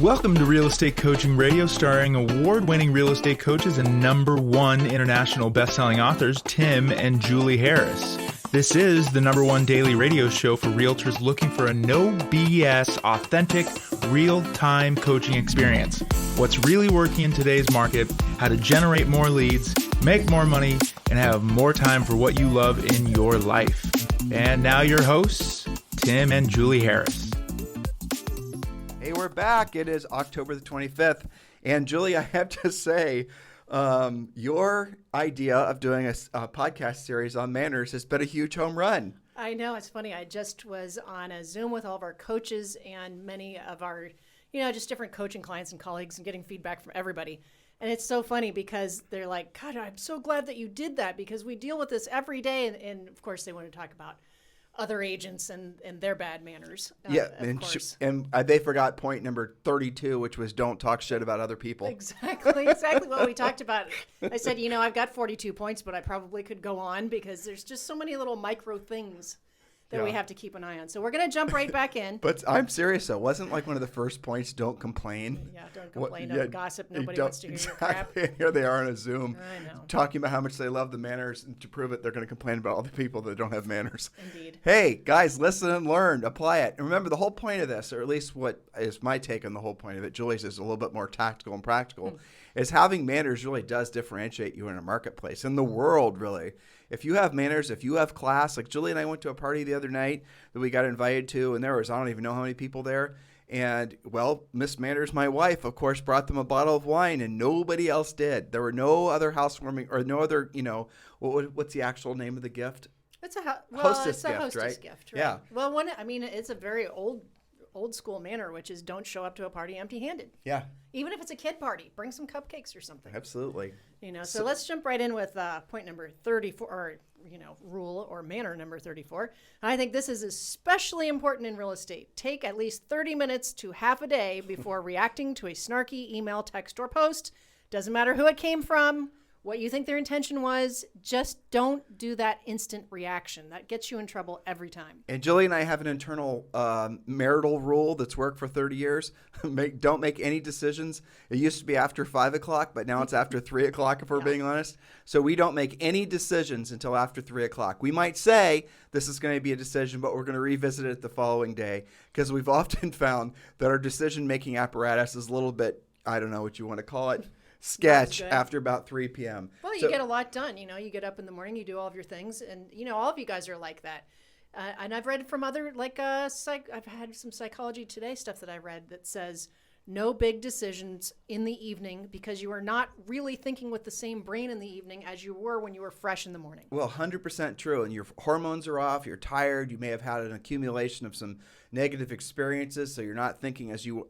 Welcome to Real Estate Coaching Radio, starring award-winning real estate coaches and #1 international best-selling authors, Tim and Julie Harris. This is the #1 daily radio show for realtors looking for a no BS, authentic, real-time coaching experience. What's really working in today's market, how to generate more leads, make more money, and have more time for what you love in your life. And now your hosts, Tim and Julie Harris. Hey, we're back. It is October the 25th. And Julie, I have to say, your idea of doing a podcast series on manners has been a huge home run. I know. It's funny. I just was on a Zoom with all of our coaches and many of our, just different coaching clients and colleagues and getting feedback from everybody. And it's so funny because they're like, God, I'm so glad that you did that because we deal with this every day. And of course, they want to talk about other agents and their bad manners. And they forgot point number 32, which was don't talk shit about other people. Exactly what we talked about. I said, I've got 42 points, but I probably could go on because there's just so many little micro things that we have to keep an eye on. So we're going to jump right back in. But I'm serious, though. Wasn't like one of the first points, don't complain? Yeah, don't complain, don't gossip. Nobody wants to hear your crap. Here they are on a Zoom I know. talking about how much they love the manners. And to prove it, they're going to complain about all the people that don't have manners. Indeed. Hey, guys, listen and learn. Apply it. And remember, the whole point of this, or at least what is my take on the whole point of it, Julie's is a little bit more tactical and practical, is having manners really does differentiate you in a marketplace, in the world, really. If you have manners, if you have class, like Julie and I went to a party the other night that we got invited to, and there was, I don't even know how many people there. And, well, Miss Manners, my wife, of course, brought them a bottle of wine, and nobody else did. There were no other housewarming or no other, what's the actual name of the gift? It's a hostess gift, right? Yeah. Well, it's a very old school manner, which is don't show up to a party empty-handed. Yeah. Even if it's a kid party, bring some cupcakes or something. Absolutely. So let's jump right in with point number 34, or, rule or manner number 34. I think this is especially important in real estate. Take at least 30 minutes to half a day before reacting to a snarky email, text, or post. Doesn't matter who it came from, what you think their intention was, just don't do that instant reaction. That gets you in trouble every time. And Julie and I have an internal marital rule that's worked for 30 years. Don't make any decisions. It used to be after 5 o'clock, but now it's after 3 o'clock if we're being honest. So we don't make any decisions until after 3 o'clock. We might say this is going to be a decision, but we're going to revisit it the following day because we've often found that our decision-making apparatus is a little bit, I don't know what you want to call it, sketch after about 3 p.m. Well, you get a lot done. You get up in the morning, you do all of your things, and all of you guys are like that. And I've read from other I've had some Psychology Today stuff that I read that says no big decisions in the evening because you are not really thinking with the same brain in the evening as you were when you were fresh in the morning. Well, 100% true. And your hormones are off. You're tired. You may have had an accumulation of some negative experiences, so you're not thinking as you.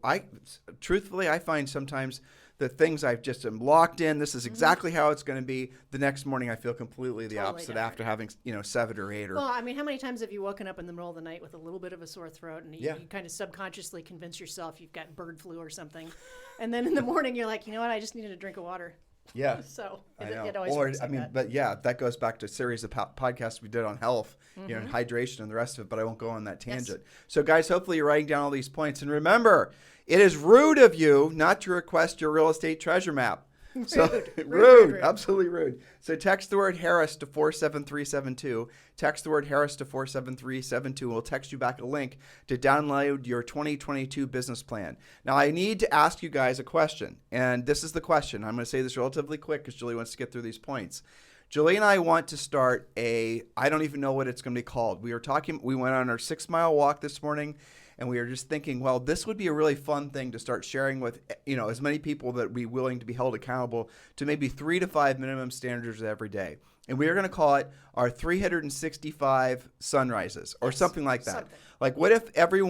Truthfully, I find sometimes the things I've just am locked in, this is exactly how it's going to be. The next morning, I feel completely the opposite different. After having, 7 or 8 or. Well, how many times have you woken up in the middle of the night with a little bit of a sore throat and you kind of subconsciously convince yourself you've got bird flu or something. And then in the morning, you're like, you know what? I just needed a drink of water. Yeah. So it always works like that. But yeah, that goes back to a series of podcasts we did on health, and hydration and the rest of it, but I won't go on that tangent. Yes. So guys, hopefully you're writing down all these points. And remember, it is rude of you not to request your real estate treasure map. So rude, absolutely rude. So text the word Harris to 47372. Text the word Harris to 47372. We'll text you back a link to download your 2022 business plan. Now, I need to ask you guys a question, and this is the question. I'm going to say this relatively quick because Julie wants to get through these points. Julie and I want to start I don't even know what it's going to be called. We went on our 6-mile walk this morning, and we were just thinking, well, this would be a really fun thing to start sharing with, as many people that would be willing to be held accountable to maybe 3 to 5 minimum standards every day. And we are going to call it our 365 sunrises or something like that. Like, what if we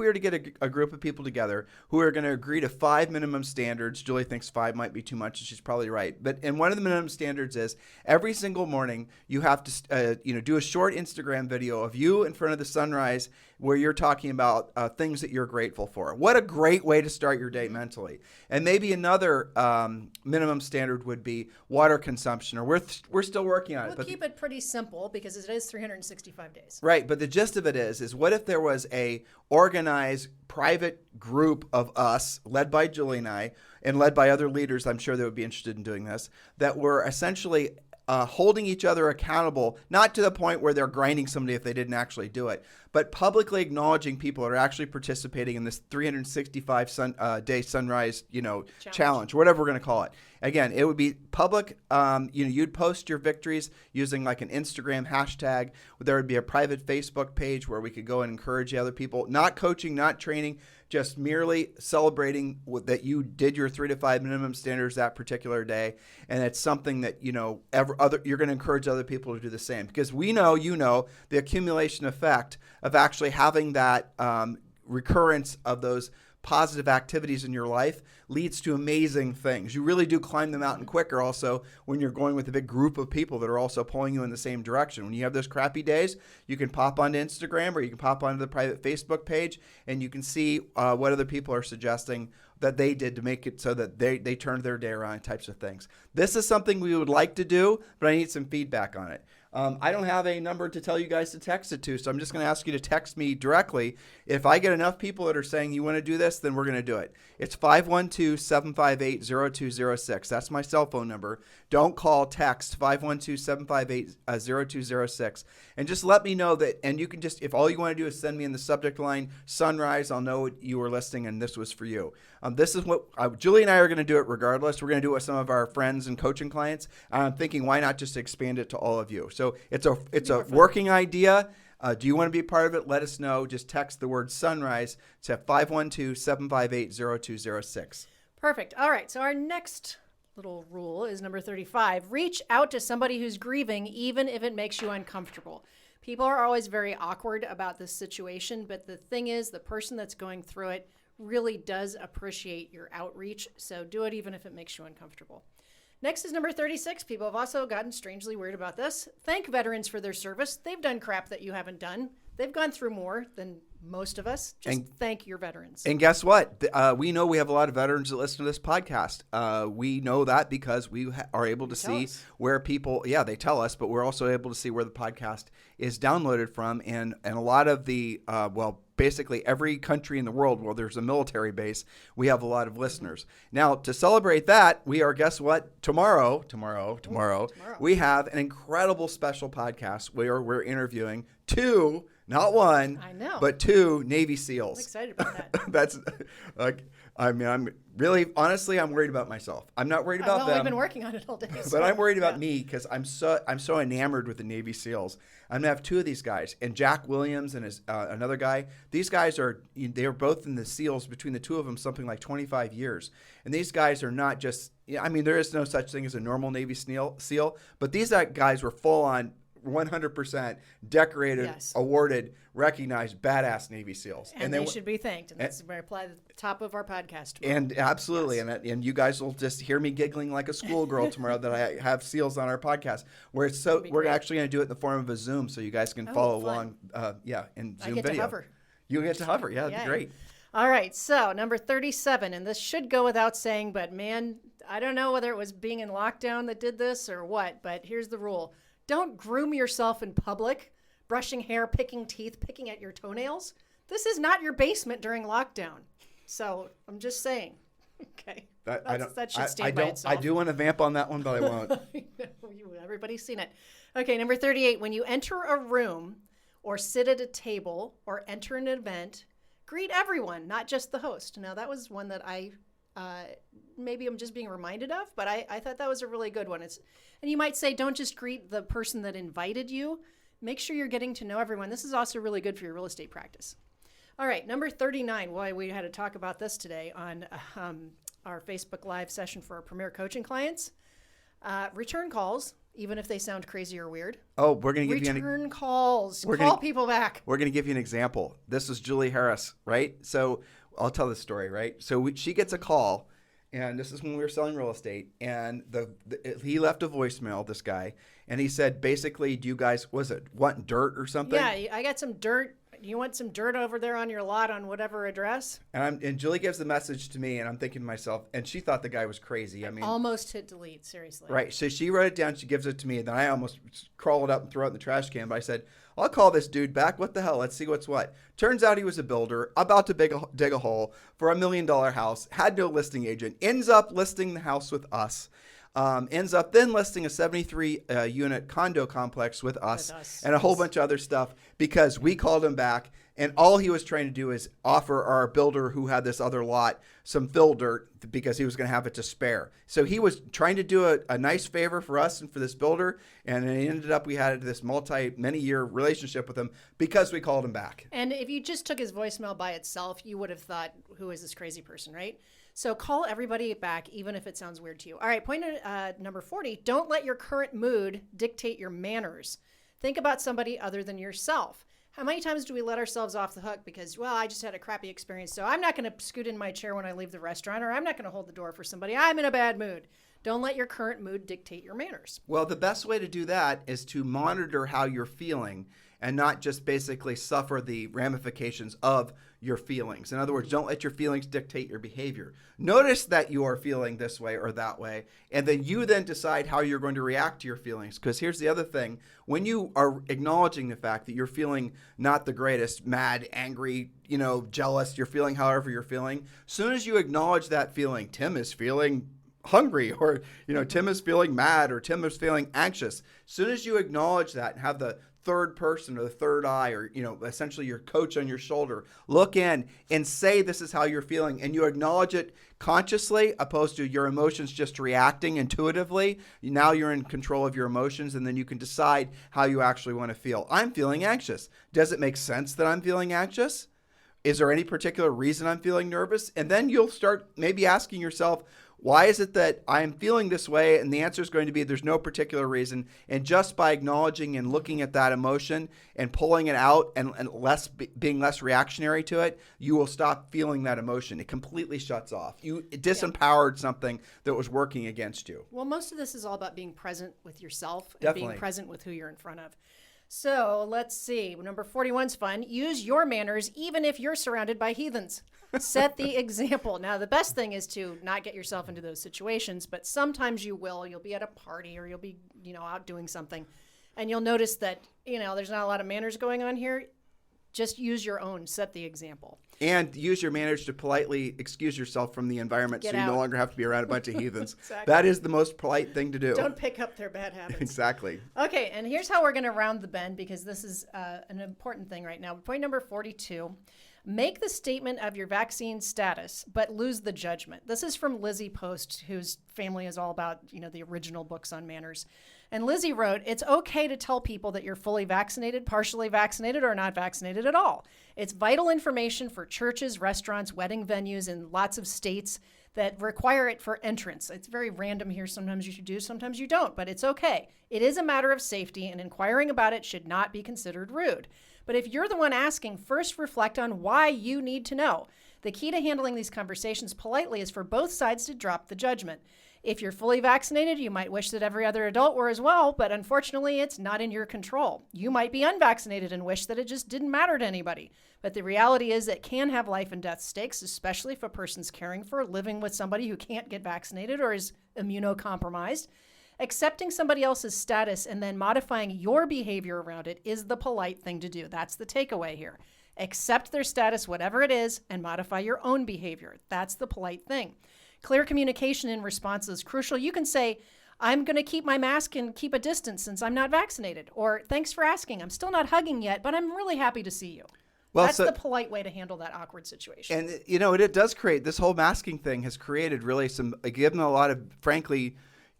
were to get a group of people together who are going to agree to 5 minimum standards? Julie thinks 5 might be too much, and she's probably right. And one of the minimum standards is every single morning you have to, do a short Instagram video of you in front of the sunrise where you're talking about things that you're grateful for. What a great way to start your day mentally. And maybe another minimum standard would be water consumption, or we're still working on it. We'll keep it pretty simple because it is 365 days. Right, but the gist of it is what if there was a organized private group of us, led by Julie and I, and led by other leaders, I'm sure they would be interested in doing this, that were essentially holding each other accountable, not to the point where they're grinding somebody if they didn't actually do it, but publicly acknowledging people that are actually participating in this 365 day sunrise, challenge, whatever we're going to call it. Again, it would be public. You'd post your victories using like an Instagram hashtag. There would be a private Facebook page where we could go and encourage other people, not coaching, not training, just merely celebrating that you did your 3 to 5 minimum standards that particular day. And it's something that, you're going to encourage other people to do the same, because we know, the accumulation effect of actually having that recurrence of those positive activities in your life leads to amazing things. You really do climb the mountain quicker also when you're going with a big group of people that are also pulling you in the same direction. When you have those crappy days, you can pop onto Instagram or you can pop onto the private Facebook page and you can see what other people are suggesting that they did to make it so that they turned their day around, types of things. This is something we would like to do, but I need some feedback on it. I don't have a number to tell you guys to text it to, so I'm just going to ask you to text me directly. If I get enough people that are saying you want to do this, then we're going to do it. It's 512-758-0206. That's my cell phone number. Don't call, text 512-758-0206. And just let me know that, and you can just, if all you want to do is send me in the subject line, sunrise, I'll know you were listening and this was for you. This is what, Julie and I are going to do it regardless. We're going to do it with some of our friends and coaching clients. I'm thinking, why not just expand it to all of you? So it's a working idea. Do you want to be a part of it? Let us know. Just text the word sunrise to 512-758-0206. Perfect. All right. So our next little rule is number 35. Reach out to somebody who's grieving, even if it makes you uncomfortable. People are always very awkward about this situation, but the thing is, the person that's going through it really does appreciate your outreach. So do it even if it makes you uncomfortable. Next is number 36. People have also gotten strangely weird about this. Thank veterans for their service. They've done crap that you haven't done. They've gone through more than most of us. Just thank your veterans. And guess what? We know we have a lot of veterans that listen to this podcast. We know that because we are able to see where people, they tell us, but we're also able to see where the podcast is downloaded from. And a lot of the, basically every country in the world where there's a military base, we have a lot of listeners. Now, to celebrate that, we are, guess what? Tomorrow, we have an incredible special podcast where we're interviewing two, not one, but two Navy SEALs. I'm excited about that. That's I'm really, honestly, I'm worried about myself. I'm not worried about them. We've been working on it all day. But I'm worried about me because I'm so enamored with the Navy SEALs. I'm gonna have two of these guys, and Jack Williams and his another guy. These guys are both in the SEALs, between the two of them, something like 25 years. And these guys are not just, there is no such thing as a normal Navy SEAL, but these guys were full on 100% decorated, awarded, recognized, badass Navy SEALs. And they should be thanked. And that's where I apply the top of our podcast tomorrow. And absolutely. Yes. And you guys will just hear me giggling like a schoolgirl tomorrow that I have SEALs on our podcast. We're actually going to do it in the form of a Zoom so you guys can follow along. In Zoom video. I get to hover. You get to hover. Yeah, that'd be great. All right. So number 37, and this should go without saying, but man, I don't know whether it was being in lockdown that did this or what, but here's the rule. Don't groom yourself in public, brushing hair, picking teeth, picking at your toenails. This is not your basement during lockdown. So I'm just saying. Okay. That should stand by itself. I do want to vamp on that one, but I won't. Everybody's seen it. Okay, number 38. When you enter a room or sit at a table or enter an event, greet everyone, not just the host. Now, that was one that maybe I'm just being reminded of, but I thought that was a really good one. And you might say, don't just greet the person that invited you. Make sure you're getting to know everyone. This is also really good for your real estate practice. All right, number 39. Boy, we had to talk about this today on our Facebook Live session for our Premier Coaching clients. Return calls, even if they sound crazy or weird. Oh, we're going to give you return calls. Call people back. We're going to give you an example. This is Julie Harris, right? So I'll tell this story, right? So she gets a call. And this is when we were selling real estate, and he left a voicemail, this guy, and he said, basically, do you guys, want dirt or something? Yeah, I got some dirt. Do you want some dirt over there on your lot on whatever address? And Julie gives the message to me, and I'm thinking to myself, and she thought the guy was crazy. I mean, almost hit delete, seriously. Right. So she wrote it down. She gives it to me. And then I almost crawled up and threw it in the trash can. But I said, I'll call this dude back. What the hell? Let's see what's what. Turns out he was a builder about to dig a hole for $1 million house. Had no listing agent. Ends up listing the house with us. Ends up then listing a 73-unit condo complex with us and a whole bunch of other stuff because we called him back. And all he was trying to do is offer our builder who had this other lot some fill dirt because he was going to have it to spare. So he was trying to do a nice favor for us and for this builder. And it ended up we had this many-year relationship with him because we called him back. And if you just took his voicemail by itself, you would have thought, who is this crazy person, right? So call everybody back, even if it sounds weird to you. All right, point number 40, don't let your current mood dictate your manners. Think about somebody other than yourself. How many times do we let ourselves off the hook because, well, I just had a crappy experience, so I'm not going to scoot in my chair when I leave the restaurant, or I'm not going to hold the door for somebody. I'm in a bad mood. Don't let your current mood dictate your manners. Well, the best way to do that is to monitor how you're feeling and not just basically suffer the ramifications of your feelings. In other words, don't let your feelings dictate your behavior. Notice that you are feeling this way or that way, and then you then decide how you're going to react to your feelings. Because here's the other thing. When you are acknowledging the fact that you're feeling not the greatest, mad, angry, jealous, you're feeling however you're feeling, as soon as you acknowledge that feeling, Tim is feeling hungry, or Tim is feeling mad, or Tim is feeling anxious. As soon as you acknowledge that and have the third person or the third eye, or essentially your coach on your shoulder, look in and say this is how you're feeling, and you acknowledge it consciously opposed to your emotions just reacting intuitively. Now you're in control of your emotions, and then you can decide how you actually want to feel. I'm feeling anxious. Does it make sense that I'm feeling anxious? Is there any particular reason I'm feeling nervous? And then you'll start maybe asking yourself, why is it that I'm feeling this way? And the answer is going to be there's no particular reason. And just by acknowledging and looking at that emotion and pulling it out and being less reactionary to it, you will stop feeling that emotion. It completely shuts off. You disempowered something that was working against you. Well, most of this is all about being present with yourself and Definitely. being present with who you're in front of. So let's see. Number 41's fun. Use your manners even if you're surrounded by heathens. Set the example. Now, the best thing is to not get yourself into those situations, but sometimes you will. You'll be at a party or you'll be, out doing something, and you'll notice that, there's not a lot of manners going on here. Just use your own. Set the example. And use your manners to politely excuse yourself from the environment so you no longer have to be around a bunch of heathens. Exactly. That is the most polite thing to do. Don't pick up their bad habits. Exactly. Okay, and here's how we're going to round the bend, because this is an important thing right now. Point number 42. Make the statement of your vaccine status, but lose the judgment. This is from Lizzie Post, whose family is all about, the original books on manners. And Lizzie wrote, it's okay to tell people that you're fully vaccinated, partially vaccinated, or not vaccinated at all. It's vital information for churches, restaurants, wedding venues, and lots of states that require it for entrance. It's very random here. Sometimes you should do, sometimes you don't, but it's okay. It is a matter of safety, and inquiring about it should not be considered rude. But if you're the one asking, first reflect on why you need to know. The key to handling these conversations politely is for both sides to drop the judgment. If you're fully vaccinated, you might wish that every other adult were as well, but unfortunately, it's not in your control. You might be unvaccinated and wish that it just didn't matter to anybody. But the reality is it can have life and death stakes, especially if a person's caring for living with somebody who can't get vaccinated or is immunocompromised. Accepting somebody else's status and then modifying your behavior around it is the polite thing to do. That's the takeaway here. Accept their status, whatever it is, and modify your own behavior. That's the polite thing. Clear communication in response is crucial. You can say, I'm going to keep my mask and keep a distance since I'm not vaccinated. Or, thanks for asking. I'm still not hugging yet, but I'm really happy to see you. Well, that's the polite way to handle that awkward situation. And, it does create, this whole masking thing has created really given a lot of, frankly,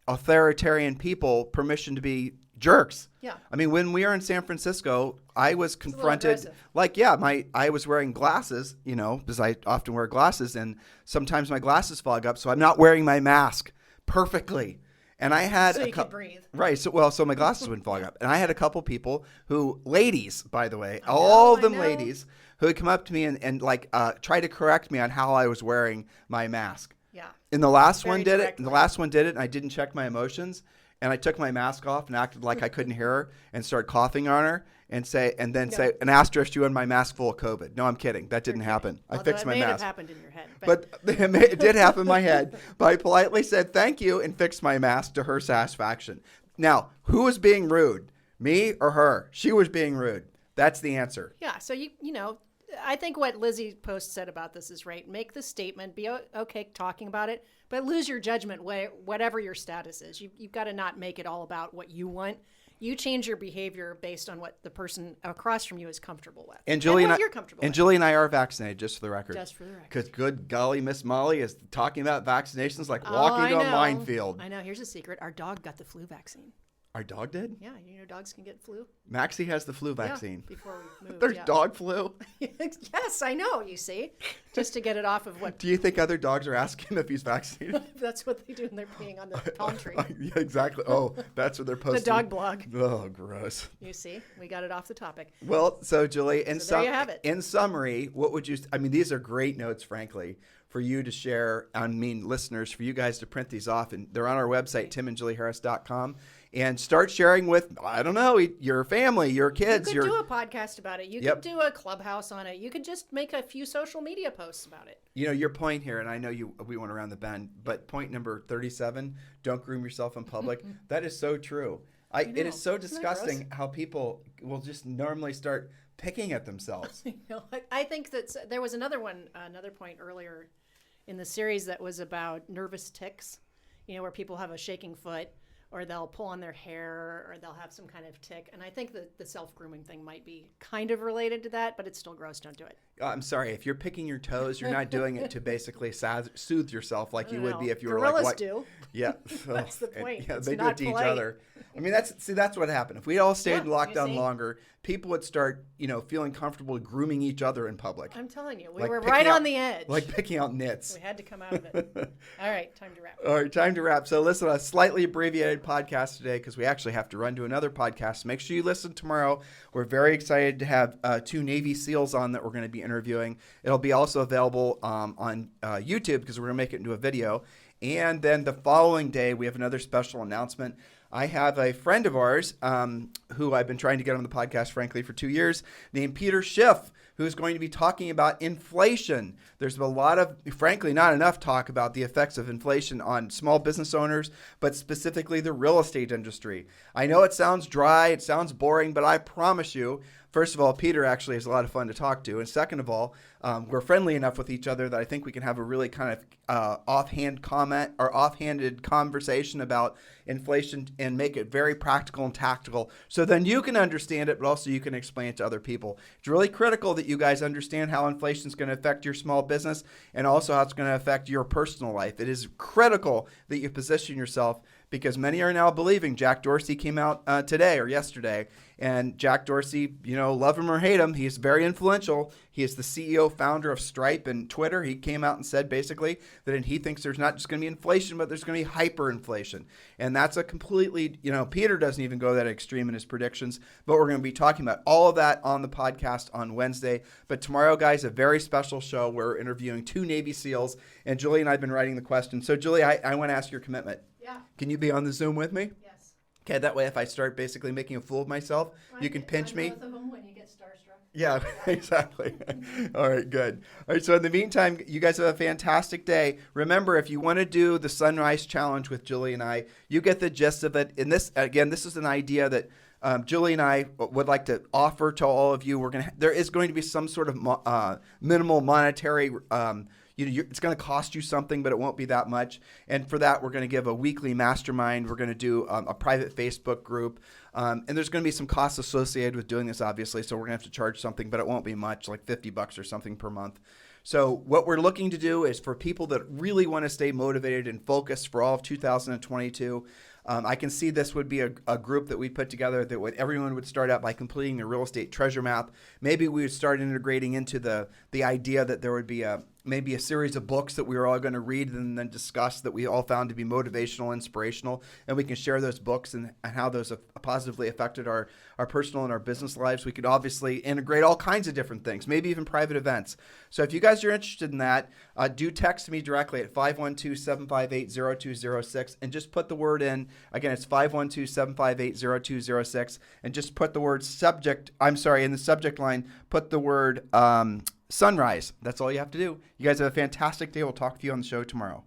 authoritarian people permission to be jerks. Yeah. I mean, when we were in San Francisco, I was confronted, I was wearing glasses, because I often wear glasses, and sometimes my glasses fog up, so I'm not wearing my mask perfectly. And I had so you could breathe. Right. So my glasses wouldn't fog up. And I had a couple people ladies, by the way, all of them ladies, who would come up to me and try to correct me on how I was wearing my mask. Yeah. And the last one did it, and I didn't check my emotions. and I took my mask off and acted like I couldn't hear her and started coughing on her and asked her if she wanted my mask full of COVID. No, I'm kidding. That didn't happen. I fixed my mask. It may have mask. happened in your head. But it did happen in my head. But I politely said thank you and fixed my mask to her satisfaction. Now, who was being rude? Me or her? She was being rude. That's the answer. Yeah. So, I think what Lizzie Post said about this is right. Make the statement, be okay talking about it, but lose your judgment whatever your status is. You've got to not make it all about what you want. You change your behavior based on what the person across from you is comfortable with. And Julie and you're comfortable with. Julie and I are vaccinated, just for the record. Just for the record. Because good golly, Miss Molly is talking about vaccinations like walking on a minefield. I know. Here's a secret. Our dog got the flu vaccine. Our dog did? Yeah, dogs can get flu. Maxie has the flu vaccine. Yeah, before we moved. There's dog flu? Yes, I know, you see. Just to get it off of what... Do you think other dogs are asking him if he's vaccinated? That's what they do when they're peeing on the palm tree. Yeah, exactly. Oh, that's what they're posting. The dog blog. Oh, gross. You see, we got it off the topic. Well, so Julie, there you have it. In summary, what would you... I mean, these are great notes, frankly, for you to share. Listeners, for you guys to print these off. And they're on our website, timandjulieharris.com. And start sharing with, I don't know, your family, your kids. You could do a podcast about it. You could do a clubhouse on it. You could just make a few social media posts about it. Your point here, and I know we went around the bend, but point number 37, don't groom yourself in public. That is so true. It is so disgusting how people will just normally start picking at themselves. I think that there was another point earlier in the series that was about nervous tics, where people have a shaking foot, or they'll pull on their hair, or they'll have some kind of tick. And I think that the self-grooming thing might be kind of related to that, but it's still gross. Don't do it. I'm sorry. If you're picking your toes, you're not doing it to basically soothe yourself like you would be if you were Gorillas like... do. Yeah. That's the point. They do it to each other. I mean, that's what happened. If we all stayed in lockdown longer, people would start, feeling comfortable grooming each other in public. I'm telling you, we were right on the edge. Like picking out nits. We had to come out of it. All right, time to wrap. All right, time to wrap. So listen, a slightly abbreviated podcast today because we actually have to run to another podcast. Make sure you listen tomorrow. We're very excited to have 2 Navy SEALs on that we're going to be interviewing. It'll be also available on YouTube because we're going to make it into a video. And then the following day, we have another special announcement. I have a friend of ours who I've been trying to get on the podcast, frankly, for 2 years, named Peter Schiff, who's going to be talking about inflation. There's a lot of, frankly, not enough talk about the effects of inflation on small business owners, but specifically the real estate industry. I know it sounds dry, it sounds boring, but I promise you, first of all, Peter actually is a lot of fun to talk to. And second of all, we're friendly enough with each other that I think we can have a really kind of offhanded conversation about inflation and make it very practical and tactical. So then you can understand it, but also you can explain it to other people. It's really critical that you guys understand how inflation is going to affect your small business and also how it's going to affect your personal life. It is critical that you position yourself because many are now believing. Jack Dorsey came out today or yesterday, and Jack Dorsey, love him or hate him, he's very influential. He is the CEO, founder of Stripe and Twitter. He came out and said basically that he thinks there's not just going to be inflation, but there's going to be hyperinflation. And that's a completely, Peter doesn't even go that extreme in his predictions, but we're going to be talking about all of that on the podcast on Wednesday. But tomorrow, guys, a very special show. We're interviewing 2 Navy SEALs, and Julie and I have been writing the question. So, Julie, I want to ask your commitment. Yeah. Can you be on the Zoom with me? Yes. Okay, that way if I start basically making a fool of myself, you can pinch me. Both of them when you get starstruck. Yeah, exactly. All right, good. All right, so in the meantime, you guys have a fantastic day. Remember, if you want to do the Sunrise Challenge with Julie and I, you get the gist of it. And this is an idea that Julie and I would like to offer to all of you. There is going to be some sort of minimal monetary it's going to cost you something, but it won't be that much. And for that, we're going to give a weekly mastermind. We're going to do a private Facebook group. And there's going to be some costs associated with doing this, obviously. So we're going to have to charge something, but it won't be much, like $50 or something per month. So what we're looking to do is for people that really want to stay motivated and focused for all of 2022, I can see this would be a group that we put together that everyone would start out by completing a real estate treasure map. Maybe we would start integrating into the idea that there would be maybe a series of books that we were all going to read and then discuss that we all found to be motivational, inspirational, and we can share those books and how those have positively affected our personal and our business lives. We could obviously integrate all kinds of different things, maybe even private events. So if you guys are interested in that, do text me directly at 512-758-0206 and just put the word in. Again, it's 512-758-0206 and just put the word in the subject line, put the word sunrise. That's all you have to do. You guys have a fantastic day. We'll talk to you on the show tomorrow.